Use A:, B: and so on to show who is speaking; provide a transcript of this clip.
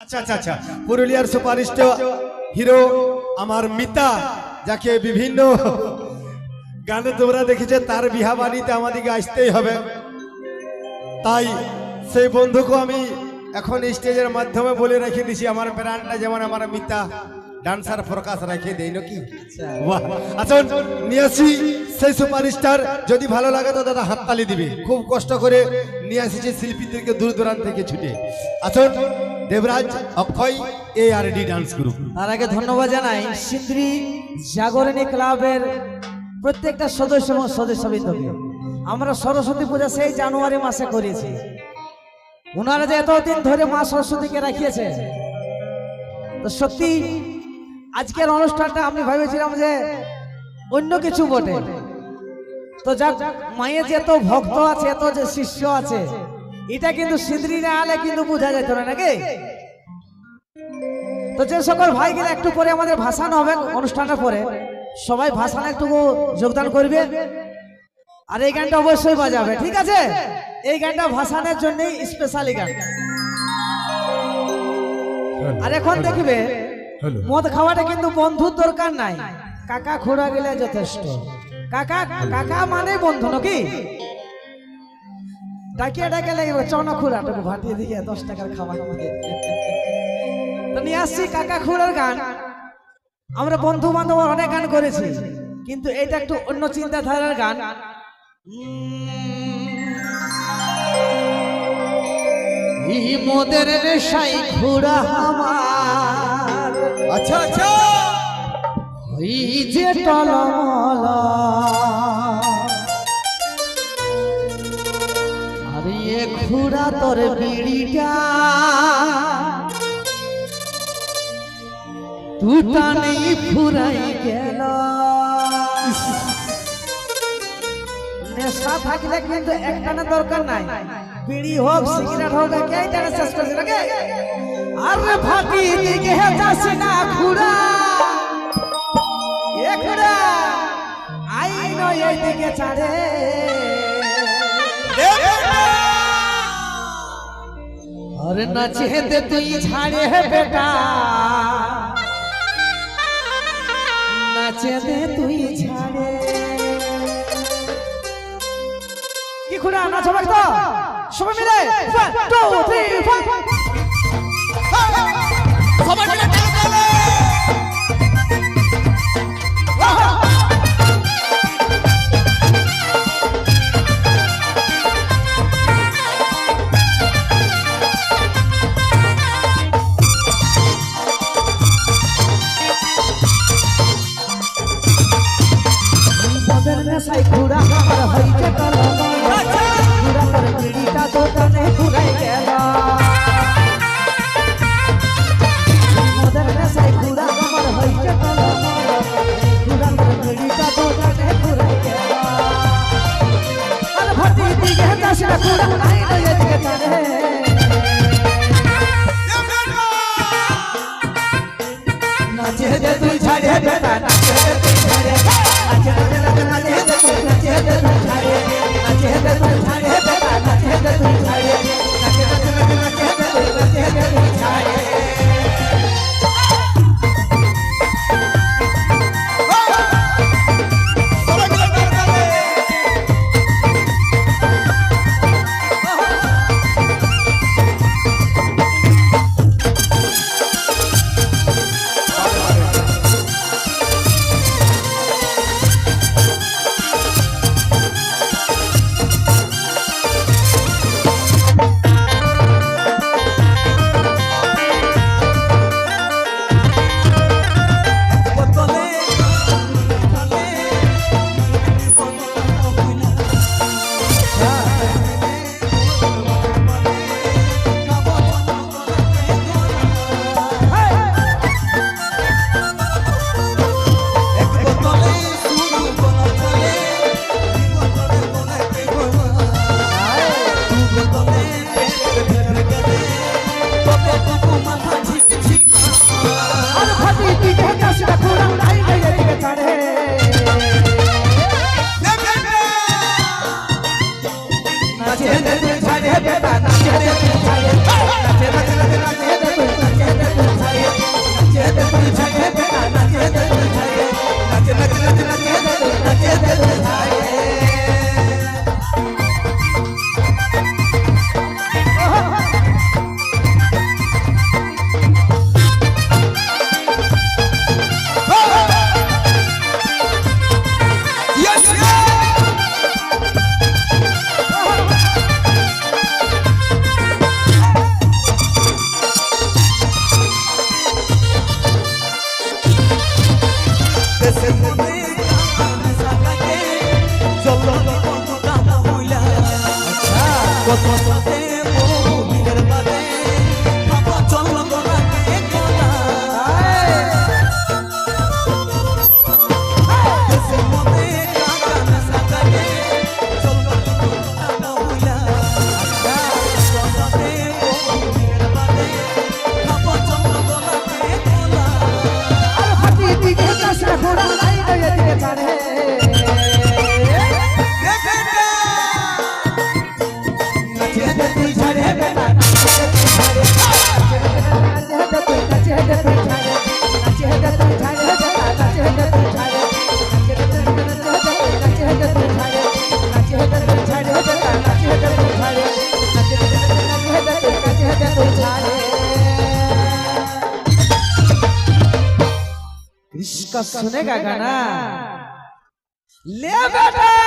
A: আচ্ছা আচ্ছা আচ্ছা পুরুলিয়ার সুপারস্টার হিরো আমার মিতা, যাকে বিভিন্ন গানে তোমরা দেখেছে, তার বিহা বাড়িতে আমাদেরকে আসতেই হবে। তাই সেই বন্ধুকে আমি এখন স্টেজের মাধ্যমে বলে রেখে দিছি, আমার ব্র্যান্ডটা যেমন আমার মিতা ডান্সার প্রকাশ রেখে দেই নাকি। বাহ, আচ্ছা নিয়ে আসি সেই সুপারস্টার। যদি ভালো লাগে তো দাদা হাততালি দিবে। খুব কষ্ট করে নিয়ে আসিছে শিল্পীদেরকে দূর দূরান্ত থেকে ছুটে। আসুন দেবরাজ অক্ষয় ARD ডান্স গ্রুপ।
B: তার আগে ধন্যবাদ জানাই সিন্দ্রি জাগরণী ক্লাবের প্রত্যেকটা সদস্য এবং সদস্যবৃন্দকে। আমরা সরস্বতী পূজা সেই জানুয়ারি মাসে করেছি। ওনারা যে এতদিন ধরে মা সরস্বতীকে রাখিয়েছে, তো সত্যি আজকের অনুষ্ঠানটা আমি ভেবেছিলাম যে অন্য কিছু বটে, তো যাক মায়ের যে এত ভক্ত আছে, এত যে শিষ্য আছে, এটা কিন্তু সিন্দ্রি না আলে কিন্তু বোঝা যেত না নাকি। তো যে সকল ভাইগুলো একটু পরে আমাদের ভাসান হবে অনুষ্ঠানের পরে, সবাই ভাসানে একটু যোগদান করবে আর এই গানটা অবশ্যই বাজাবে, ঠিক আছে? এই গানটা ভাসানের জন্য স্পেশালি গান। আর এখন দেখবে মদ খাওয়াটা কিন্তু বন্ধুর দরকার নাই, কাকা খোড়া গেলে যথেষ্ট। কাকা কাকা মানে বন্ধু নাকি। ডাকিয়ে ডাকিয়ে লাগবে চনা খুঁড়াটাকে ভাটিয়ে দিয়ে 10 টাকার খাবার তো নিয়ে আসছি কাকা খুঁড়ার গান। আমরা বন্ধু বান্ধব অনেক গান করেছি, কিন্তু এটা একটু অন্য চিন্তাধারার গান। মোদের নেশাই খুঁড়া আমার,
A: আচ্ছা আচ্ছা
B: ওই যে টলমল, আরে এ খুঁড়া তোর বিড়িটা দুটা নেই ফুরাই গেল। নেশা থাকলে কিন্তু একটানা দরকার নাই, বিড়ি হোক সিগারেট হোক এইটানা শেষ করছে নাকি। আরে ফাটি দিকে যাচ্ছে না খুড়া, এ খুড়া আইন এই দিকে ছাড়ে। আরে নাচে দে তুই ছাড়ে বেটা, নাচে দে তুই ছাড়ে। কি খুড়া নাচবে তো সবাই মিলে 1 2 3 4 সবাই মিলে তালে সাই খুড়া আমার হইতে কলম, খুড়া তোর পিড়িটা তো তনে ঘুরাই গেল। इसका सुनेगा गाना ले बेटा